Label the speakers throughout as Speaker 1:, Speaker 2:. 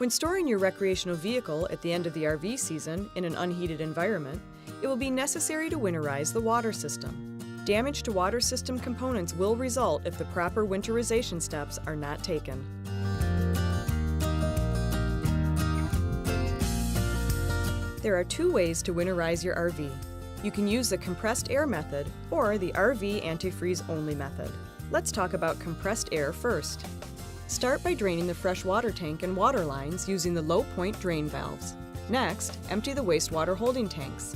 Speaker 1: When storing your recreational vehicle at the end of the RV season in an unheated environment, it will be necessary to winterize the water system. Damage to water system components will result if the proper winterization steps are not taken. There are two ways to winterize your RV. You can use the compressed air method or the RV antifreeze only method. Let's talk about compressed air first. Start by draining the fresh water tank and water lines using the low point drain valves. Next, empty the wastewater holding tanks.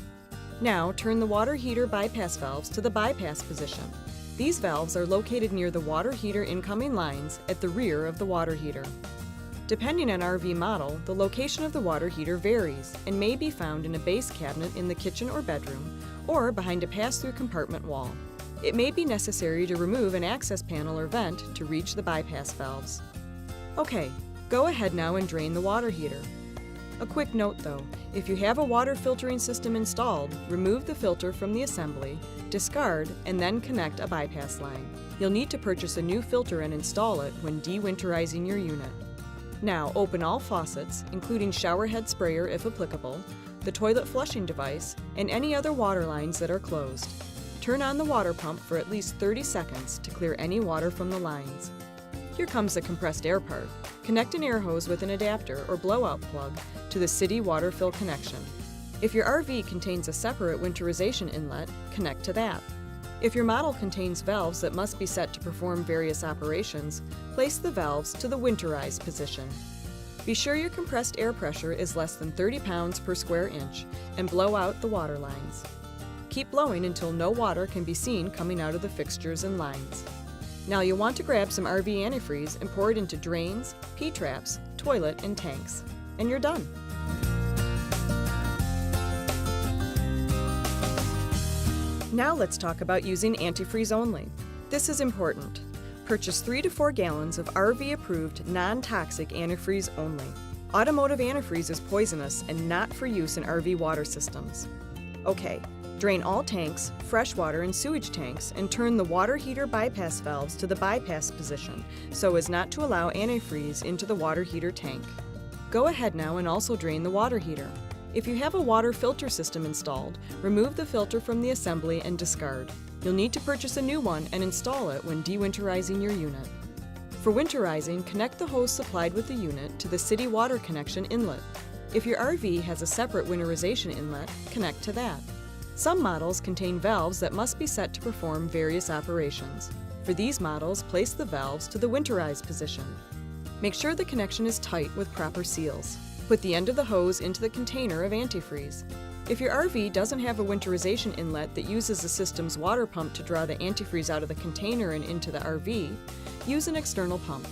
Speaker 1: Now, turn the water heater bypass valves to the bypass position. These valves are located near the water heater incoming lines at the rear of the water heater. Depending on RV model, the location of the water heater varies and may be found in a base cabinet in the kitchen or bedroom, or behind a pass-through compartment wall. It may be necessary to remove an access panel or vent to reach the bypass valves. Okay, go ahead now and drain the water heater. A quick note though, if you have a water filtering system installed, remove the filter from the assembly, discard, and then connect a bypass line. You'll need to purchase a new filter and install it when de-winterizing your unit. Now open all faucets, including shower head sprayer if applicable, the toilet flushing device, and any other water lines that are closed. Turn on the water pump for at least 30 seconds to clear any water from the lines. Here comes the compressed air part. Connect an air hose with an adapter or blowout plug to the city water fill connection. If your RV contains a separate winterization inlet, connect to that. If your model contains valves that must be set to perform various operations, place the valves to the winterize position. Be sure your compressed air pressure is less than 30 pounds per square inch and blow out the water lines. Keep blowing until no water can be seen coming out of the fixtures and lines. Now you'll want to grab some RV antifreeze and pour it into drains, P-traps, toilet, and tanks. And you're done. Now let's talk about using antifreeze only. This is important. Purchase 3 to 4 gallons of RV-approved, non-toxic antifreeze only. Automotive antifreeze is poisonous and not for use in RV water systems. Okay. Drain all tanks, freshwater and sewage tanks, and turn the water heater bypass valves to the bypass position so as not to allow antifreeze into the water heater tank. Go ahead now and also drain the water heater. If you have a water filter system installed, remove the filter from the assembly and discard. You'll need to purchase a new one and install it when de-winterizing your unit. For winterizing, connect the hose supplied with the unit to the city water connection inlet. If your RV has a separate winterization inlet, connect to that. Some models contain valves that must be set to perform various operations. For these models, place the valves to the winterize position. Make sure the connection is tight with proper seals. Put the end of the hose into the container of antifreeze. If your RV doesn't have a winterization inlet that uses the system's water pump to draw the antifreeze out of the container and into the RV, use an external pump.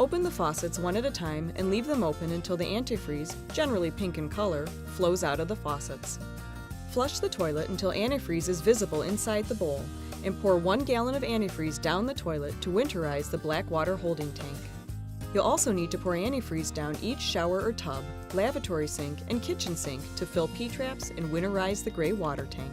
Speaker 1: Open the faucets one at a time and leave them open until the antifreeze, generally pink in color, flows out of the faucets. Flush the toilet until antifreeze is visible inside the bowl and pour 1 gallon of antifreeze down the toilet to winterize the black water holding tank. You'll also need to pour antifreeze down each shower or tub, lavatory sink, and kitchen sink to fill P-traps and winterize the gray water tank.